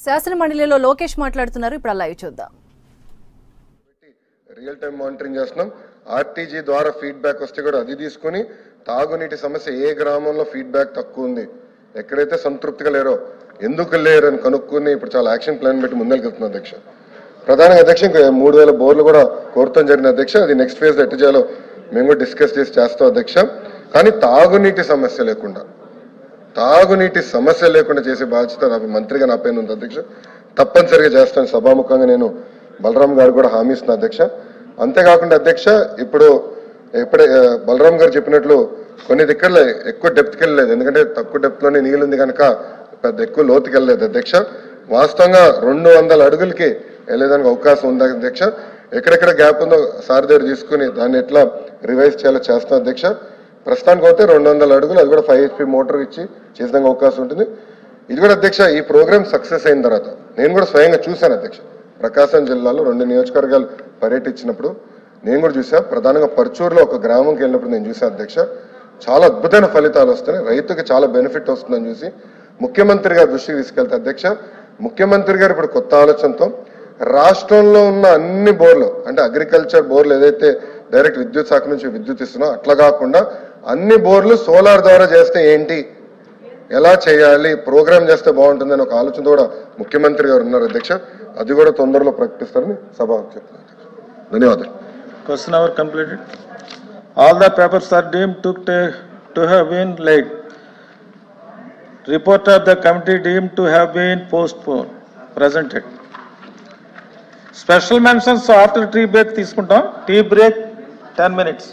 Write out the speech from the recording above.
శాసన మండలిలో లోకేష్ మాట్లాడుతున్నారు. ఇప్పుడు లైవ్ చూద్దాం. రియల్ టైం మానిటరింగ్ చేస్తున్నాం. ఆర్టీజీ ద్వారా ఫీడ్బ్యాక్ వస్తే కూడా అది తీసుకుని తాగునీటి సమస్య ఏ గ్రామంలో ఫీడ్బ్యాక్ తక్కువ ఉంది, ఎక్కడైతే సంతృప్తిగా లేరో ఎందుకు లేరు అని కనుక్కుని ఇప్పుడు చాలా యాక్షన్ ప్లాన్ పెట్టి ముందరికెళ్తున్నాం అధ్యక్ష. ప్రధానంగా అధ్యక్ష 3000 బోర్లు కూడా కోరటం జరిగిన అధ్యక్ష. అది నెక్స్ట్ ఫేజ్ ఎట్టు చేయాలో మేము కూడా డిస్కస్ చేసి చేస్తాం అధ్యక్ష. కానీ తాగునీటి సమస్య లేకుండా చేసే బాధ్యత మంత్రిగా నా పైన ఉంది అధ్యక్ష. తప్పనిసరిగా చేస్తాను. సభాముఖంగా నేను బలరాం గారు కూడా హామీ ఇస్తున్నా అధ్యక్ష. అంతేకాకుండా అధ్యక్ష ఇప్పుడు ఇప్పుడే బలరాం గారు చెప్పినట్లు కొన్ని దిక్కర్లే ఎక్కువ డెప్త్కి వెళ్ళలేదు, ఎందుకంటే తక్కువ డెప్త్లోనే నీళ్ళుంది కనుక పెద్ద ఎక్కువ లోతుకి వెళ్ళలేదు అధ్యక్ష. వాస్తవంగా 200 అడుగులకి వెళ్ళేదానికి అవకాశం ఉంది అధ్యక్ష. ఎక్కడెక్కడ గ్యాప్ ఉందో సార్ దగ్గర తీసుకుని దాన్ని ఎట్లా రివైజ్ చేయాలో చేస్తాం అధ్యక్ష. ప్రస్తుతానికి అయితే 200 అడుగులు, అది కూడా 5 HP మోటార్ ఇచ్చి చేసేదానికి అవకాశం ఉంటుంది. ఇది కూడా అధ్యక్ష ఈ ప్రోగ్రామ్ సక్సెస్ అయిన తర్వాత నేను కూడా స్వయంగా చూశాను అధ్యక్ష. ప్రకాశం జిల్లాలో 2 నియోజకవర్గాలు పర్యటించినప్పుడు నేను కూడా చూసా. ప్రధానంగా పర్చూరులో ఒక గ్రామంకి వెళ్ళినప్పుడు నేను చూసా అధ్యక్ష. చాలా అద్భుతమైన ఫలితాలు వస్తున్నాయి, రైతుకి చాలా బెనిఫిట్ వస్తుందని చూసి ముఖ్యమంత్రి గారి దృష్టికి తీసుకెళ్తే అధ్యక్ష, ముఖ్యమంత్రి గారు ఇప్పుడు కొత్త ఆలోచనతో రాష్ట్రంలో ఉన్న అన్ని బోర్లు, అంటే అగ్రికల్చర్ బోర్లు ఏదైతే డైరెక్ట్ విద్యుత్ శాఖ నుంచి విద్యుత్ ఇస్తున్నా అట్లా కాకుండా అన్ని బోర్లు సోలార్ ద్వారా చేస్తే ఏంటి, ఎలా చేయాలి, ప్రోగ్రామ్ చేస్తే బాగుంటుందని ఒక ఆలోచన కూడా ముఖ్యమంత్రి గారు ఉన్నారు అధ్యక్ష. అది కూడా తొందరలో ప్రకటిస్తారని సభ చెప్తున్నారు. ధన్యవాదాలు. Question hour completed. All the papers are deemed to have been laid. Report of the committee deemed to have been postponed presented. Special mentions after tea break తీసుకుంటాం. Tea break 10 minutes.